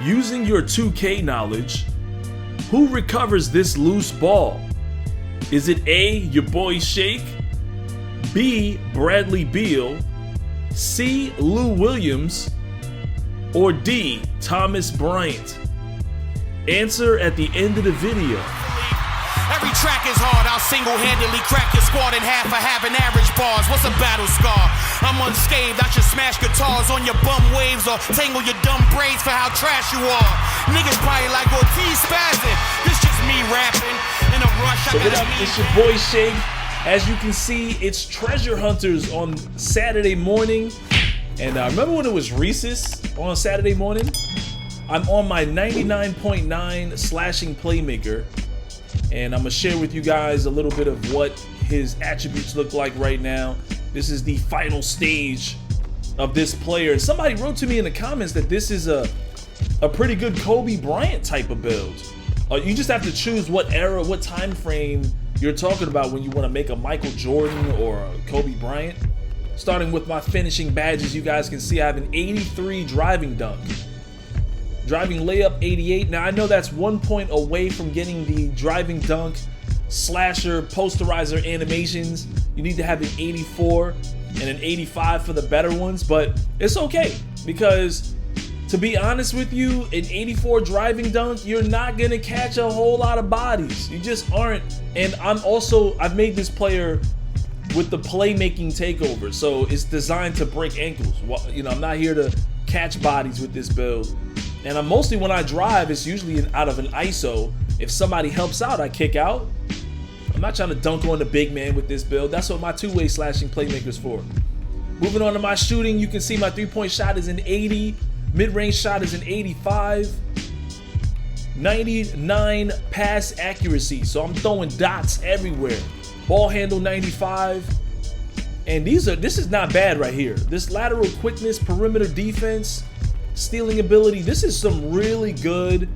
Using your 2K knowledge, who recovers this loose ball? Is it A, your boy Shake, B, Bradley Beal, C, Lou Williams, or D, Thomas Bryant? Answer at the end of the video. Every track is hard, I'll single-handedly crack your squad in half for having average bars. What's a battle scar? I'm unscathed, I should smash guitars on your bum waves or tangle your dumb braids for how trash you are. Niggas probably like Ortiz spazzing. This just me rapping in a rush. So what up, it's your boy Shake. As you can see, it's Treasure Hunters on Saturday morning. And remember when it was Reese's on Saturday morning? I'm on my 99.9 slashing Playmaker. And I'm gonna share with you guys a little bit of what his attributes look like right now. This is the final stage of this player. And somebody wrote to me in the comments that this is a pretty good Kobe Bryant type of build. You just have to choose what era, what time frame you're talking about when you want to make a Michael Jordan or a Kobe Bryant. Starting with my finishing badges, you guys can see I have an 83 driving dunk. Driving layup 88. Now I know that's 1 point away from getting the driving dunk slasher posterizer animations. You need to have an 84 and an 85 for the better ones, but it's okay because to be honest with you, an 84 driving dunk, you're not gonna catch a whole lot of bodies. You just aren't. And I've made this player with the playmaking takeover, so it's designed to break ankles. You know, I'm not here to catch bodies with this build. And I'm mostly, when I drive, it's usually out of an ISO. If somebody helps out, I kick out. I'm not trying to dunk on the big man with this build. That's what my two-way slashing Playmaker's for. Moving on to my shooting, you can see my three-point shot is an 80. Mid-range shot is an 85. 99 pass accuracy, so I'm throwing dots everywhere. Ball handle 95. And this is not bad right here. This lateral quickness, perimeter defense, stealing ability, this is some really good,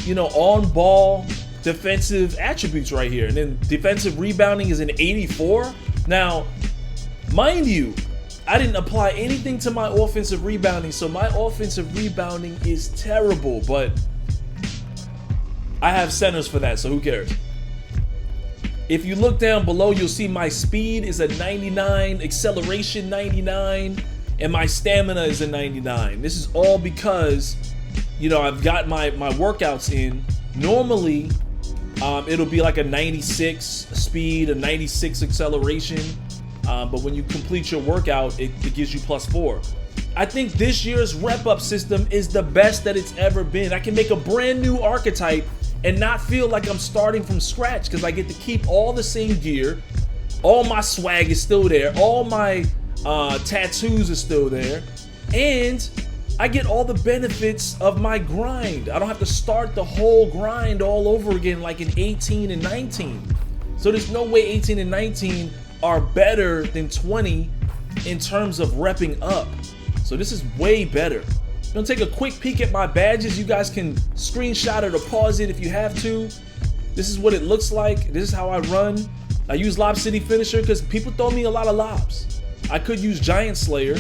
you know, on ball defensive attributes right here. And then defensive rebounding is an 84. Now, mind you, I didn't apply anything to my offensive rebounding, so my offensive rebounding is terrible, but I have centers for that, so who cares? If you look down below, you'll see my speed is a 99, acceleration 99, and my stamina is a 99. This is all because, you know, I've got my workouts in. Normally, it'll be like a 96 speed, a 96 acceleration, but when you complete your workout, it gives you +4. I think this year's rep-up system is the best that it's ever been. I can make a brand new archetype and not feel like I'm starting from scratch because I get to keep all the same gear. All my swag is still there. All my tattoos are still there, and I get all the benefits of my grind. I don't have to start the whole grind all over again like in 18 and 19. So there's no way 18 and 19 are better than 20 in terms of repping up. So this is way better. I'm gonna take a quick peek at my badges. You guys can screenshot it or pause it if you have to. This is what it looks like. This is how I run. I use Lob City Finisher because people throw me a lot of lobs. I could use Giant Slayer,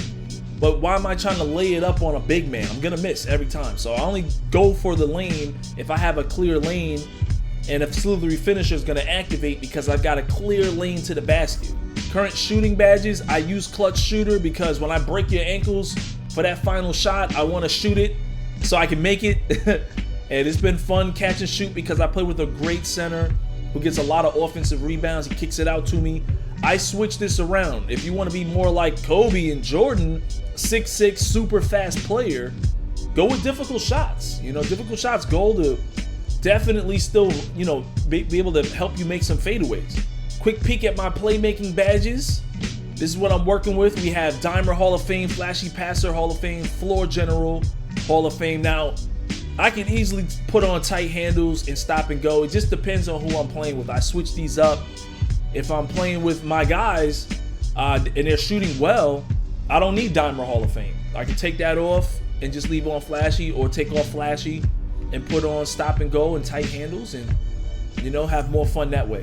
but why am I trying to lay it up on a big man? I'm gonna miss every time. So I only go for the lane if I have a clear lane and if Slithery Finisher is gonna activate because I've got a clear lane to the basket. Current shooting badges, I use Clutch Shooter because when I break your ankles for that final shot, I wanna shoot it so I can make it. And it's been fun catch and shoot because I play with a great center who gets a lot of offensive rebounds. He kicks it out to me. I switch this around. If you want to be more like Kobe and Jordan, 6'6", super fast player, go with difficult shots. You know, difficult shots goal to definitely still, you know, be able to help you make some fadeaways. Quick peek at my playmaking badges. This is what I'm working with. We have Dimer Hall of Fame, Flashy Passer Hall of Fame, Floor General Hall of Fame. Now, I can easily put on tight handles and stop and go. It just depends on who I'm playing with. I switch these up. If I'm playing with my guys and they're shooting well, I don't need Dimer Hall of Fame. I can take that off and just leave on Flashy, or take off Flashy and put on stop and go and tight handles, and, you know, have more fun that way.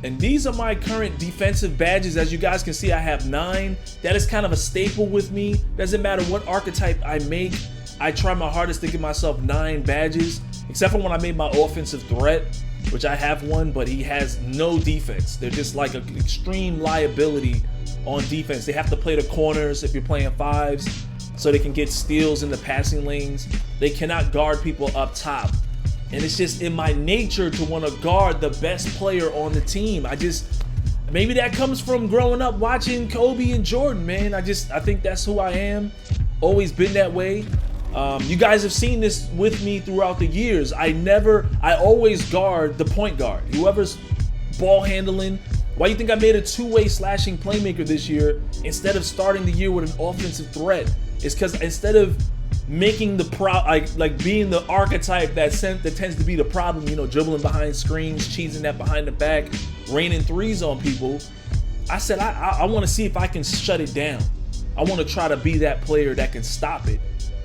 And these are my current defensive badges. As you guys can see, I have 9. That is kind of a staple with me. Doesn't matter what archetype I make. I try my hardest to give myself 9 badges, except for when I made my offensive threat, which I have one, but he has no defense. They're just like an extreme liability on defense. They have to play the corners if you're playing 5s, so they can get steals in the passing lanes. They cannot guard people up top. And it's just in my nature to want to guard the best player on the team. Maybe that comes from growing up watching Kobe and Jordan, man. I think that's who I am. Always been that way. You guys have seen this with me throughout the years. I always guard the point guard. Whoever's ball handling. Why do you think I made a 2-way slashing playmaker this year instead of starting the year with an offensive threat? It's because instead of making the being the archetype that tends to be the problem, dribbling behind screens, cheesing that behind the back, raining threes on people, I said I want to see if I can shut it down. I want to try to be that player that can stop it.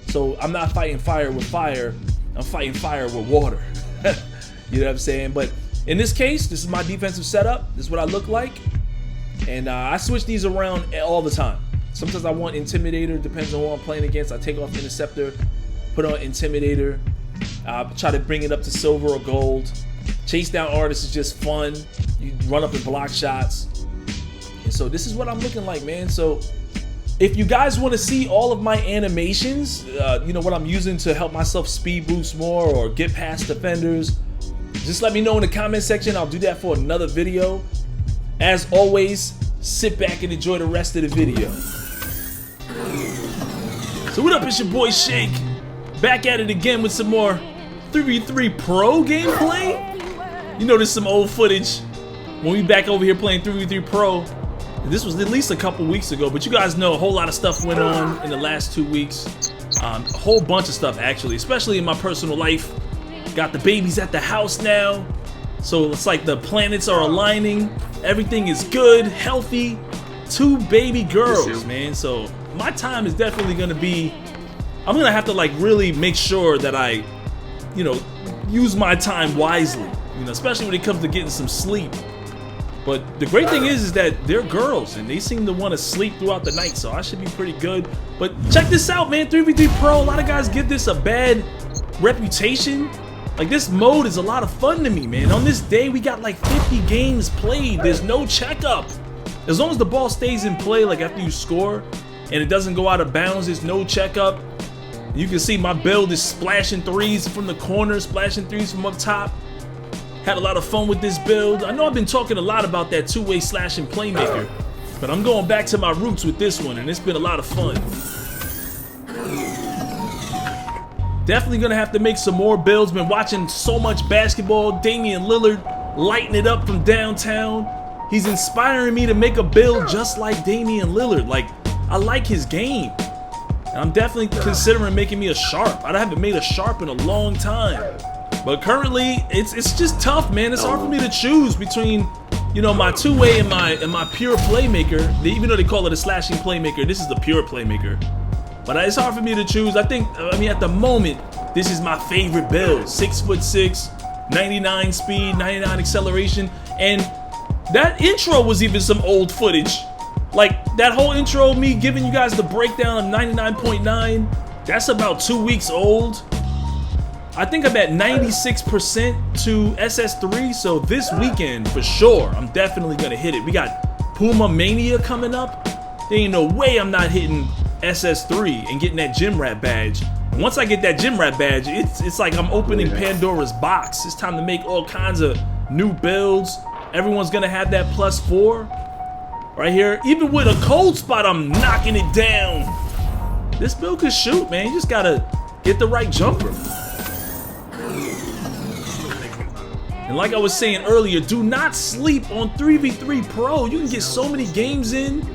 So I'm not fighting fire with fire, I'm fighting fire with water. You know what I'm saying? But in this case, this is my defensive setup. This is what I look like. And I switch these around all the time. Sometimes I want Intimidator, depends on who I'm playing against. I take off Interceptor, put on Intimidator, try to bring it up to silver or gold. Chase down artist is just fun. You run up and block shots. And so this is what I'm looking like, man. So if you guys want to see all of my animations, what I'm using to help myself speed boost more or get past defenders, just let me know in the comment section. I'll do that for another video. As always, sit back and enjoy the rest of the video. So what up, it's your boy Shake, back at it again with some more 3v3 Pro gameplay. You know, there's some old footage when we back over here playing 3v3 Pro. This was at least a couple weeks ago, but you guys know a whole lot of stuff went on in the last 2 weeks. A whole bunch of stuff, actually, especially in my personal life. Got the babies at the house now, so it's like the planets are aligning. Everything is good, healthy. 2 baby girls, man. So my time is definitely gonna be, I'm gonna have to like really make sure that I, use my time wisely, especially when it comes to getting some sleep. But the great thing is that they're girls and they seem to want to sleep throughout the night, so I should be pretty good. But check this out, man, 3v3 Pro, a lot of guys give this a bad reputation. Like, this mode is a lot of fun to me, man. On this day, we got like 50 games played. There's no checkup. As long as the ball stays in play, like after you score, and it doesn't go out of bounds, there's no checkup. You can see my build is splashing threes from the corner, splashing threes from up top. Had a lot of fun with this build. I know I've been talking a lot about that 2-way slashing playmaker, but I'm going back to my roots with this one, and it's been a lot of fun. Definitely gonna have to make some more builds. Been watching so much basketball. Damian Lillard lighting it up from downtown. He's inspiring me to make a build just like Damian Lillard. Like, I like his game. And I'm definitely considering making me a sharp. I haven't made a sharp in a long time. But currently, it's just tough, man. It's hard for me to choose between, my 2-way and my pure playmaker. Even though they call it a slashing playmaker, this is the pure playmaker. But it's hard for me to choose. I mean, at the moment, this is my favorite build. 6'6", 99 speed, 99 acceleration. And that intro was even some old footage. Like, that whole intro, me giving you guys the breakdown of 99.9, that's about 2 weeks old. I think I'm at 96% to SS3, so this weekend, for sure, I'm definitely gonna hit it. We got Puma Mania coming up. There ain't no way I'm not hitting SS3 and getting that gym rat badge. Once I get that gym rat badge, it's like I'm opening Pandora's box. It's time to make all kinds of new builds. Everyone's gonna have that +4 right here. Even with a cold spot, I'm knocking it down. This build could shoot, man. You just gotta get the right jumper. And like I was saying earlier, do not sleep on 3v3 Pro. You can get so many games in.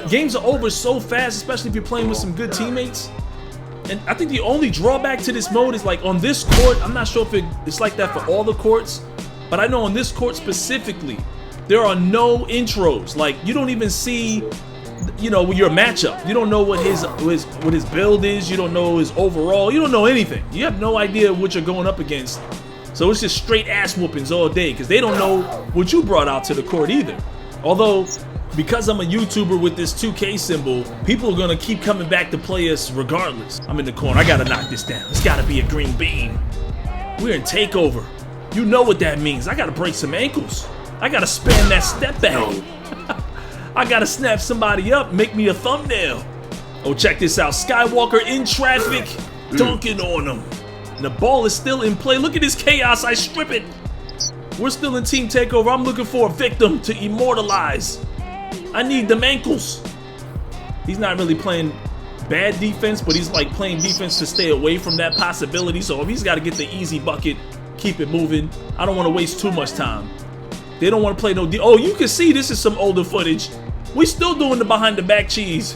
Games are over so fast, especially if you're playing with some good teammates. And I think the only drawback to this mode is, like, on this court, I'm not sure if it's like that for all the courts, but I know on this court specifically, there are no intros. Like, you don't even see, your matchup. You don't know what his build is. You don't know his overall. You don't know anything. You have no idea what you're going up against. So it's just straight ass whoopings all day because they don't know what you brought out to the court either. Although, Because I'm a YouTuber with this 2K symbol, people are gonna keep coming back to play us regardless. I'm in the corner, I gotta knock this down. It's gotta be a green bean. We're in takeover. You know what that means. I gotta break some ankles. I gotta spam that step back. I gotta snap somebody up, make me a thumbnail. Oh, check this out. Skywalker in traffic, dunking on him. And the ball is still in play. Look at this chaos, I strip it. We're still in team takeover. I'm looking for a victim to immortalize. I need them ankles. He's not really playing bad defense, but he's like playing defense to stay away from that possibility. So if he's got to get the easy bucket, keep it moving. I don't want to waste too much time. They don't want to play no D. Oh, you can see this is some older footage. We still doing the behind the back cheese.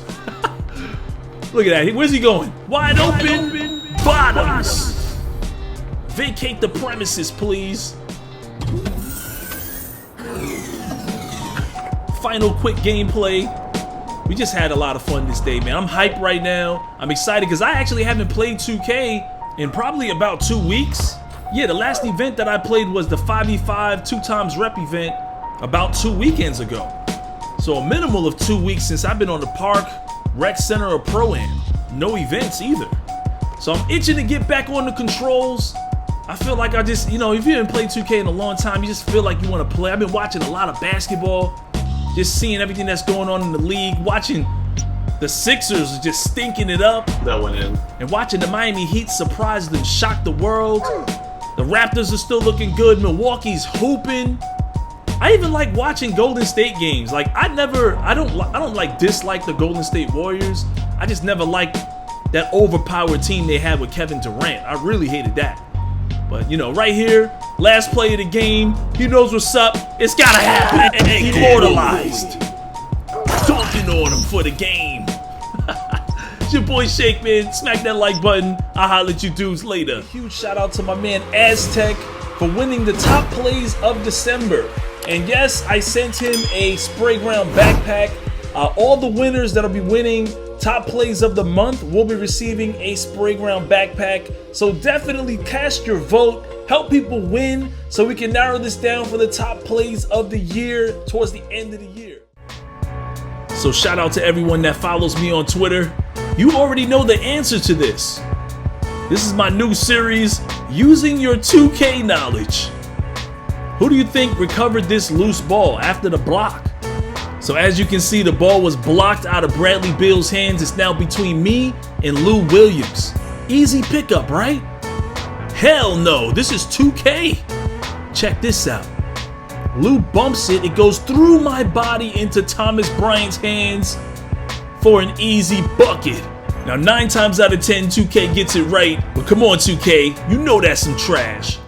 Look at that. Where's he going? Wide open. Bottoms. Vacate the premises, please. Final quick gameplay. We just had a lot of fun this day, man. I'm hyped right now. I'm excited because I actually haven't played 2K in probably about 2 weeks. Yeah, the last event that I played was the 5v5 2x rep event about 2 weekends ago. So a minimal of 2 weeks since I've been on the park, rec center, or pro-am. No events either. So I'm itching to get back on the controls. I feel like I just, you know, if you haven't played 2K in a long time, you just feel like you want to play. I've been watching a lot of basketball. Just seeing everything that's going on in the league, watching the Sixers just stinking it up. That went in. And watching the Miami Heat surprise and shock the world. The Raptors are still looking good. Milwaukee's hooping. I even like watching Golden State games. Like I don't like dislike the Golden State Warriors. I just never liked that overpowered team they had with Kevin Durant. I really hated that. But you know, right here, last play of the game, he knows what's up. It's gotta happen. Immortalized. Dunking on him for the game. It's your boy Shake, man. Smack that like button. I'll holler at you dudes later. Huge shout out to my man Aztec for winning the top plays of December. And yes, I sent him a spray ground backpack. All the winners that'll be winning top plays of the month will be receiving a spray ground backpack. So definitely cast your vote, help people win so we can narrow this down for the top plays of the year towards the end of the year. So shout out to everyone that follows me on Twitter. You already know the answer to this. This is my new series, Using Your 2K Knowledge. Who do you think recovered this loose ball after the block? So as you can see, the ball was blocked out of Bradley Beal's hands. It's now between me and Lou Williams. Easy pickup, right? Hell no, this is 2K. Check this out. Lou bumps it, it goes through my body into Thomas Bryant's hands for an easy bucket. Now 9 times out of 10, 2K gets it right, but come on 2K, you know that's some trash.